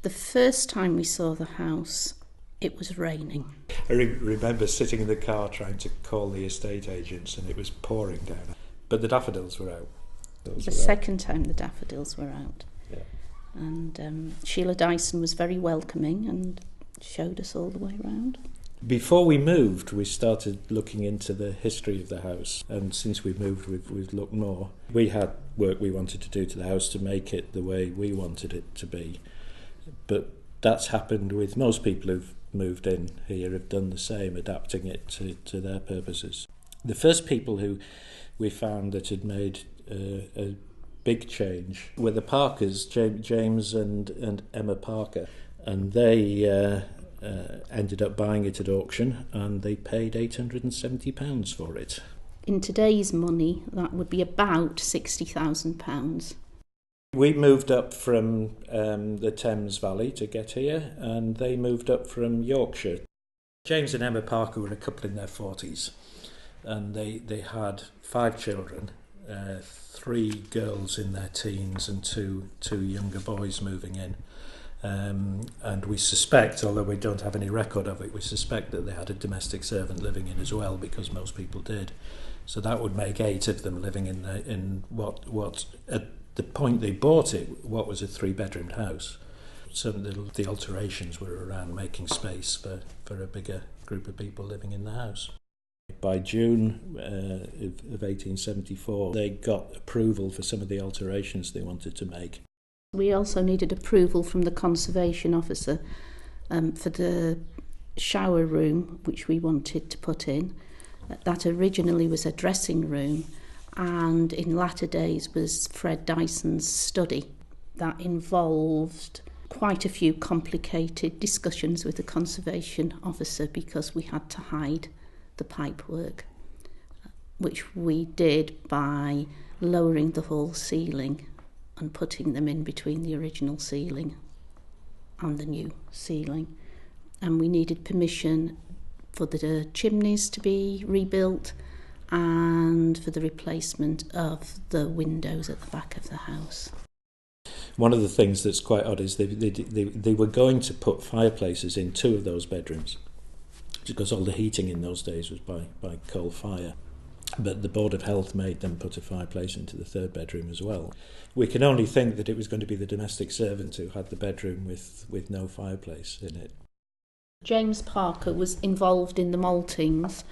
The first time we saw the house, it was raining. I remember sitting in the car trying to call the estate agents and it was pouring down. But the daffodils were out. The second time the daffodils were out. Yeah. And Sheila Dyson was very welcoming and showed us all the way around. Before we moved, we started looking into the history of the house, and since we moved, we've looked more. We had work we wanted to do to the house to make it the way we wanted it to be, but that's happened with most people who've moved in here, have done the same, adapting it to their purposes. The first people who we found that had made a big change were the Parkers, James and Emma Parker, and they ended up buying it at auction, and they paid £870 for it. In today's money, that would be about £60,000. We moved up from the Thames Valley to get here, and they moved up from Yorkshire. James and Emma Parker were a couple in their 40s, and they had 5 children, 3 girls in their teens and two younger boys moving in. And we suspect, although we don't have any record of it, we suspect that they had a domestic servant living in as well, because most people did. So that would make 8 of them living in what at the point they bought it, what was a 3-bedroomed house. So the alterations were around making space for a bigger group of people living in the house. By June of 1874, they got approval for some of the alterations they wanted to make. We also needed approval from the conservation officer for the shower room, which we wanted to put in. That originally was a dressing room, and in latter days was Fred Dyson's study. That involved quite a few complicated discussions with the conservation officer, because we had to hide the pipework, which we did by lowering the hall ceiling and putting them in between the original ceiling and the new ceiling. And we needed permission for the chimneys to be rebuilt and for the replacement of the windows at the back of the house. One of the things that's quite odd is they were going to put fireplaces in 2 of those bedrooms, because all the heating in those days was by coal fire. But the Board of Health made them put a fireplace into the 3rd bedroom as well. We can only think that it was going to be the domestic servant who had the bedroom with no fireplace in it. James Parker was involved in the maltings,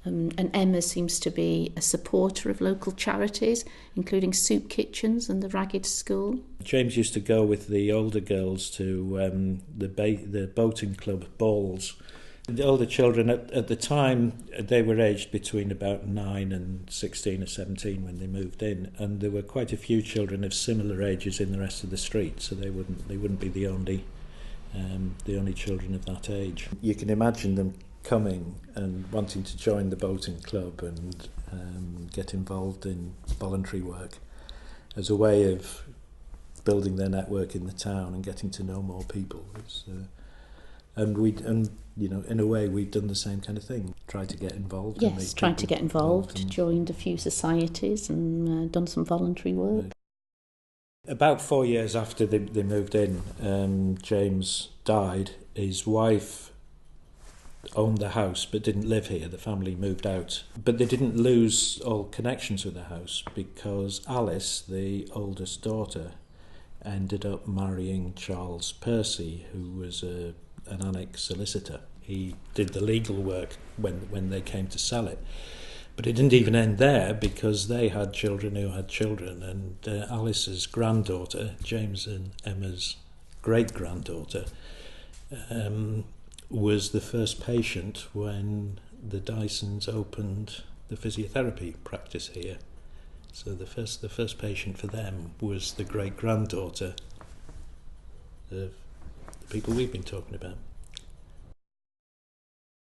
and Emma seems to be a supporter of local charities, including soup kitchens and the Ragged School. James used to go with the older girls to the boating club balls. The older children, at the time, they were aged between about 9 and 16 or 17 when they moved in, and there were quite a few children of similar ages in the rest of the street, so they wouldn't be the only children of that age. You can imagine them coming and wanting to join the boating club and get involved in voluntary work as a way of building their network in the town and getting to know more people. And in a way, we've done the same kind of thing. Tried to get involved. Yes, tried to get involved. Joined a few societies and done some voluntary work. About 4 years after they moved in, James died. His wife owned the house but didn't live here. The family moved out. But they didn't lose all connections with the house, because Alice, the oldest daughter, ended up marrying Charles Percy, who was an annex solicitor. He did the legal work when they came to sell it. But it didn't even end there, because they had children who had children, and Alice's granddaughter, James and Emma's great-granddaughter, was the first patient when the Dysons opened the physiotherapy practice here. So the first patient for them was the great-granddaughter of the people we've been talking about.